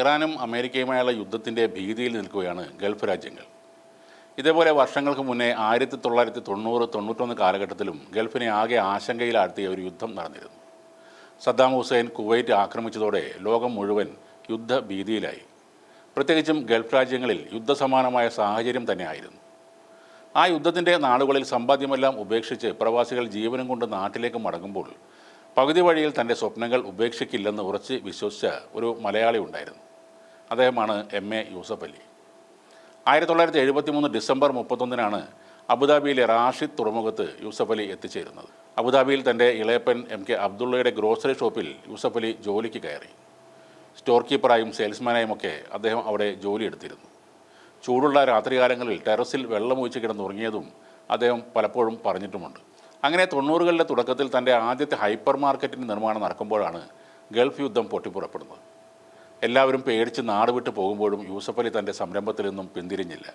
ഇറാനും അമേരിക്കയുമായുള്ള യുദ്ധത്തിൻ്റെ ഭീതിയിൽ നിൽക്കുകയാണ് ഗൾഫ് രാജ്യങ്ങൾ. ഇതേപോലെ വർഷങ്ങൾക്ക് മുന്നേ 1990-91 കാലഘട്ടത്തിലും ഗൾഫിനെ ആകെ ആശങ്കയിലാഴ്ത്തിയ ഒരു യുദ്ധം നടന്നിരുന്നു. സദ്ദാം ഹുസൈൻ കുവൈറ്റ് ആക്രമിച്ചതോടെ ലോകം മുഴുവൻ യുദ്ധഭീതിയിലായി. പ്രത്യേകിച്ചും ഗൾഫ് രാജ്യങ്ങളിൽ യുദ്ധസമാനമായ സാഹചര്യം തന്നെയായിരുന്നു. ആ യുദ്ധത്തിൻ്റെ നാളുകളിൽ സമ്പാദ്യമെല്ലാം ഉപേക്ഷിച്ച് പ്രവാസികൾ ജീവനും കൊണ്ട് നാട്ടിലേക്ക് മടങ്ങുമ്പോൾ പകുതി വഴിയിൽ തൻ്റെ സ്വപ്നങ്ങൾ ഉപേക്ഷിക്കില്ലെന്ന് ഉറച്ച് വിശ്വസിച്ച ഒരു മലയാളി ഉണ്ടായിരുന്നു. അദ്ദേഹമാണ് MA യൂസഫ് അലി. 1973 ഡിസംബർ 31 അബുദാബിയിലെ റാഷിദ് തുറമുഖത്ത് യൂസഫ് അലി എത്തിച്ചേരുന്നത്. അബുദാബിയിൽ തൻ്റെ ഇളയപ്പൻ MK അബ്ദുള്ളയുടെ ഗ്രോസറി ഷോപ്പിൽ യൂസഫ് അലി ജോലിക്ക് കയറി. സ്റ്റോർ കീപ്പറായും സെയിൽസ്മാനായുമൊക്കെ അദ്ദേഹം അവിടെ ജോലിയെടുത്തിരുന്നു. ചൂടുള്ള രാത്രികാലങ്ങളിൽ ടെറസിൽ വെള്ളമൊഴിച്ച് കിടന്നുറങ്ങിയതും അദ്ദേഹം പലപ്പോഴും പറഞ്ഞിട്ടുമുണ്ട്. അങ്ങനെ 90കളുടെ തുടക്കത്തിൽ തൻ്റെ ആദ്യത്തെ ഹൈപ്പർ മാർക്കറ്റിൻ്റെ നിർമ്മാണം നടക്കുമ്പോഴാണ് ഗൾഫ് യുദ്ധം പൊട്ടിപ്പുറപ്പെടുന്നത്. എല്ലാവരും പേടിച്ച് നാട് വിട്ടു പോകുമ്പോഴും യൂസഫ് അലി തൻ്റെ സംരംഭത്തിൽ നിന്നും പിന്തിരിഞ്ഞില്ല.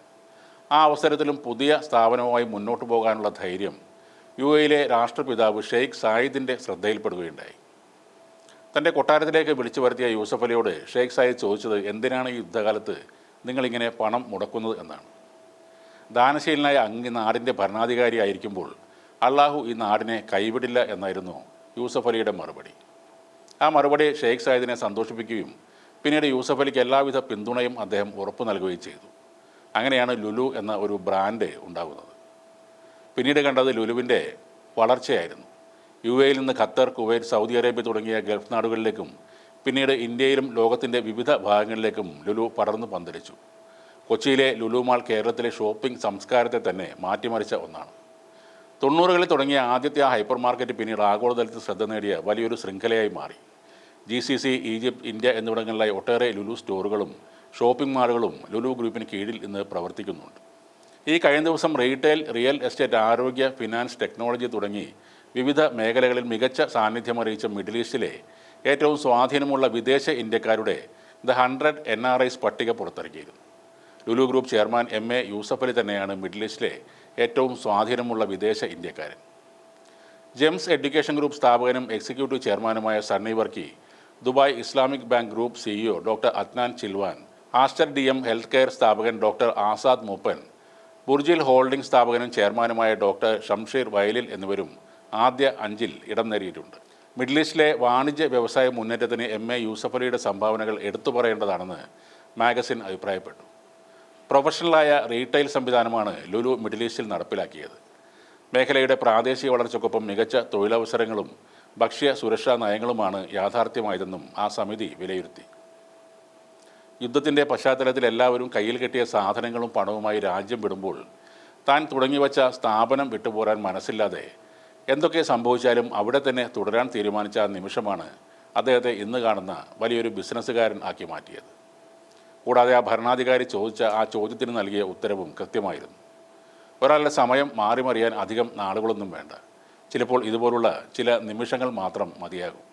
ആ അവസരത്തിലും പുതിയ സ്ഥാപനവുമായി മുന്നോട്ട് പോകാനുള്ള ധൈര്യം UAE രാഷ്ട്രപിതാവ് ഷെയ്ഖ് സായിദിൻ്റെ ശ്രദ്ധയിൽപ്പെടുകയുണ്ടായി. തൻ്റെ കൊട്ടാരത്തിലേക്ക് വിളിച്ചു വരുത്തിയ യൂസഫ് അലിയോട് ഷെയ്ഖ് സായിദ് ചോദിച്ചത്, എന്തിനാണ് ഈ യുദ്ധകാലത്ത് നിങ്ങളിങ്ങനെ പണം മുടക്കുന്നത് എന്നാണ്. ദാനശീലനായ അങ്ങ് നാടിൻ്റെ ഭരണാധികാരിയായിരിക്കുമ്പോൾ അള്ളാഹു ഈ നാടിനെ കൈവിടില്ല എന്നായിരുന്നു യൂസഫ് അലിയുടെ മറുപടി. ആ മറുപടി ഷെയ്ഖ് സായിദിനെ സന്തോഷിപ്പിക്കുകയും പിന്നീട് യൂസഫ് അലിക്ക് എല്ലാവിധ പിന്തുണയും അദ്ദേഹം ഉറപ്പു നൽകുകയും ചെയ്തു. അങ്ങനെയാണ് ലുലു എന്ന ഒരു ബ്രാൻഡ് ഉണ്ടാകുന്നത്. പിന്നീട് കണ്ടത് ലുലുവിൻ്റെ വളർച്ചയായിരുന്നു. UAE നിന്ന് ഖത്തർ, കുവൈറ്റ്, സൗദി അറേബ്യ തുടങ്ങിയ ഗൾഫ് നാടുകളിലേക്കും പിന്നീട് ഇന്ത്യയിലും ലോകത്തിൻ്റെ വിവിധ ഭാഗങ്ങളിലേക്കും ലുലു പടർന്നു പന്തലിച്ചു. കൊച്ചിയിലെ ലുലു മാൾ കേരളത്തിലെ ഷോപ്പിംഗ് സംസ്കാരത്തെ തന്നെ മാറ്റിമറിച്ച ഒന്നാണ്. 90കളിൽ തുടങ്ങിയ ആദ്യത്തെ ആ ഹൈപ്പർ മാർക്കറ്റ് പിന്നീട് ആഗോളതലത്തിൽ ശ്രദ്ധ നേടിയ വലിയൊരു ശൃംഖലയായി മാറി. GCC, ഈജിപ്ത്, ഇന്ത്യ എന്നിവിടങ്ങളിലായി ഒട്ടേറെ ലുലു സ്റ്റോറുകളും ഷോപ്പിംഗ് മാളുകളും ലുലു ഗ്രൂപ്പിന് കീഴിൽ ഇന്ന് പ്രവർത്തിക്കുന്നുണ്ട്. ഈ കഴിഞ്ഞ ദിവസം റീറ്റെയിൽ, റിയൽ എസ്റ്റേറ്റ്, ആരോഗ്യ, ഫിനാൻസ്, ടെക്നോളജി തുടങ്ങി വിവിധ മേഖലകളിൽ മികച്ച സാന്നിധ്യം അറിയിച്ച മിഡിൽ ഈസ്റ്റിലെ ഏറ്റവും സ്വാധീനമുള്ള വിദേശ ഇന്ത്യക്കാരുടെ The 100 NRIs പട്ടിക പുറത്തിറക്കിയിരുന്നു. Lulu group chairman MA Yusuff Ali തന്നെയാണ് മിഡിൽ ഈസ്റ്റിലെ ഏറ്റവും സ്വാധീനമുള്ള വിദേശ ഇന്ത്യക്കാരൻ. ജെംസ് എഡ്യൂക്കേഷൻ ഗ്രൂപ്പ് സ്ഥാപകനും എക്സിക്യൂട്ടീവ് ചെയർമാനുമായ Sunny Varkey, Dubai Islamic bank group CEO doctor Adnan Chilwan, Aster DM health care സ്ഥാപകൻ doctor Azad Moopen, Burjeel holding സ്ഥാപകനും ചെയർമാനുമായ ഡോക്ടർ ഷംഷീർ വയലിൽ എന്നിവരും ആദ്യ 5-ൽ ഇടം നേടിയിട്ടുണ്ട്. മിഡിൽ ഈസ്റ്റിലെ വാണിജ്യ വ്യവസായ മുന്നേറ്റത്തിന് MA യൂസഫ് അലിയുടെ സംഭാവനകൾ എടുത്തു പറയേണ്ടതാണെന്ന് മാഗസിൻ അഭിപ്രായപ്പെട്ടു. പ്രൊഫഷണലായ റീറ്റെയിൽ സംവിധാനമാണ് ലുലു മിഡിൽ ഈസ്റ്റിൽ നടപ്പിലാക്കിയത്. മേഖലയുടെ പ്രാദേശിക വളർച്ചയ്ക്കൊപ്പം മികച്ച തൊഴിലവസരങ്ങളും ഭക്ഷ്യ സുരക്ഷാ നയങ്ങളുമാണ് യാഥാർത്ഥ്യമായതെന്നും ആ സമിതി വിലയിരുത്തി. യുദ്ധത്തിൻ്റെ പശ്ചാത്തലത്തിൽ എല്ലാവരും കയ്യിൽ കെട്ടിയ സാധനങ്ങളും പണവുമായി രാജ്യം വിടുമ്പോൾ താൻ തുടങ്ങിവച്ച സ്ഥാപനം വിട്ടുപോരാൻ മനസ്സില്ലാതെ എന്തൊക്കെ സംഭവിച്ചാലും അവിടെ തന്നെ തുടരാൻ തീരുമാനിച്ച നിമിഷമാണ് അദ്ദേഹത്തെ ഇന്ന് കാണുന്ന വലിയൊരു ബിസിനസ്സുകാരൻ ആക്കി മാറ്റിയത്. കൂടാതെ ആ ഭരണാധികാരി ചോദിച്ച ആ ചോദ്യത്തിന് നൽകിയ ഉത്തരവും കൃത്യമായിരുന്നു. ഒരാളുടെ സമയം മാറിമറിയാൻ അധികം നാളുകളൊന്നും വേണ്ട. ചിലപ്പോൾ ഇതുപോലുള്ള ചില നിമിഷങ്ങൾ മാത്രം മതിയാകും.